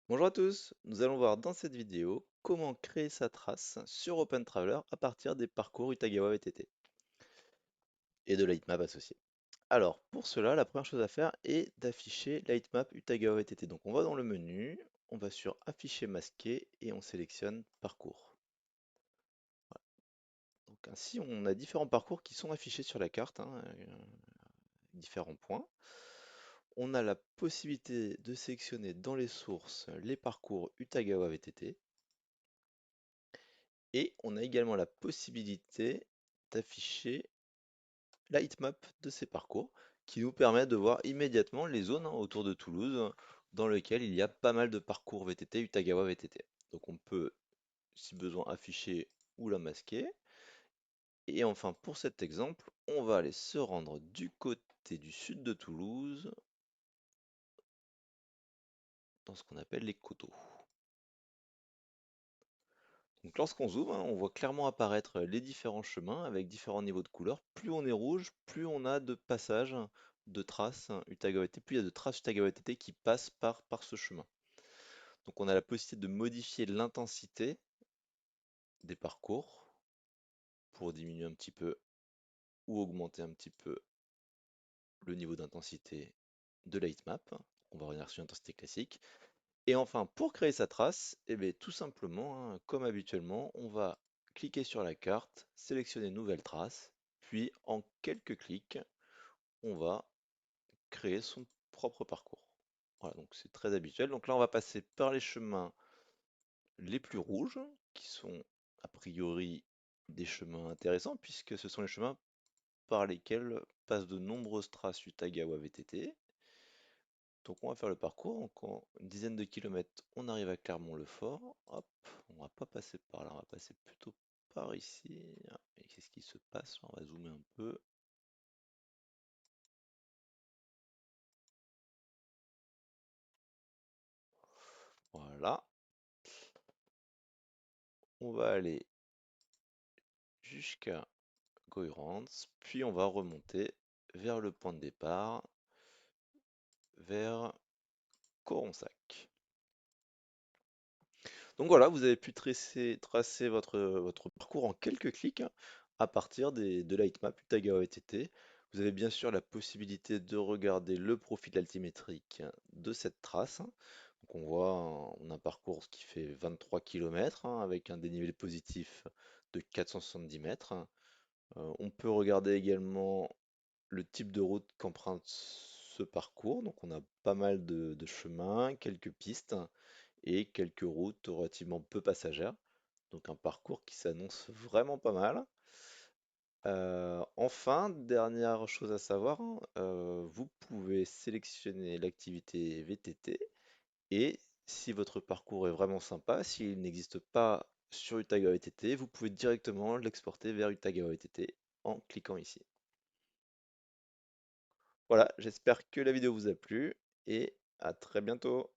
Bonjour à tous, nous allons voir dans cette vidéo comment créer sa trace sur Open Traveler à partir des parcours Utagawa VTT et de l'heightmap associé. Alors pour cela, la première chose à faire est d'afficher l'heightmap Utagawa VTT. Donc on va dans le menu, on va sur afficher masqué et on sélectionne parcours. Donc ainsi on a différents parcours qui sont affichés sur la carte, différents points. On a la possibilité de sélectionner dans les sources les parcours Utagawa VTT. Et on a également la possibilité d'afficher la heatmap de ces parcours qui nous permet de voir immédiatement les zones autour de Toulouse dans lesquelles il y a pas mal de parcours VTT, Utagawa VTT. Donc on peut, si besoin, afficher ou la masquer. Et enfin, pour cet exemple, on va aller se rendre du côté du sud de Toulouse, dans ce qu'on appelle les coteaux. Donc lorsqu'on zoome, on voit clairement apparaître les différents chemins avec différents niveaux de couleurs. Plus on est rouge, plus on a de passages, de traces Utagawa VTT, plus il y a de traces Utagawa VTT qui passent par ce chemin. Donc on a la possibilité de modifier l'intensité des parcours pour diminuer un petit peu ou augmenter un petit peu le niveau d'intensité de l'heightmap. On va revenir sur l'intensité classique. Et enfin, pour créer sa trace, eh bien, tout simplement, comme habituellement, on va cliquer sur la carte, sélectionner Nouvelle trace, puis en quelques clics, on va créer son propre parcours. Voilà, donc c'est très habituel. Donc là, on va passer par les chemins les plus rouges, qui sont a priori des chemins intéressants, puisque ce sont les chemins par lesquels passent de nombreuses traces Utagawa VTT. Donc on va faire le parcours, donc en une dizaine de kilomètres, on arrive à Clermont-le-Fort. Hop, on va pas passer par là, on va passer plutôt par ici. Ah, et qu'est-ce qui se passe? On va zoomer un peu. Voilà. On va aller jusqu'à Goerans, puis on va remonter vers le point de départ, vers Coronsac. Donc voilà, vous avez pu tracer votre parcours en quelques clics à partir de la heatmap Utagawa VTT. Vous avez bien sûr la possibilité de regarder le profil altimétrique de cette trace. Donc on voit, on a un parcours qui fait 23 km avec un dénivelé positif de 470 mètres. On peut regarder également le type de route qu'emprunte ce parcours. Donc on a pas mal de chemins, quelques pistes et quelques routes relativement peu passagères. Donc un parcours qui s'annonce vraiment pas mal. Enfin, dernière chose à savoir, vous pouvez sélectionner l'activité VTT et si votre parcours est vraiment sympa, s'il n'existe pas sur Utagawa VTT, vous pouvez directement l'exporter vers Utagawa VTT en cliquant ici. Voilà, j'espère que la vidéo vous a plu et à très bientôt.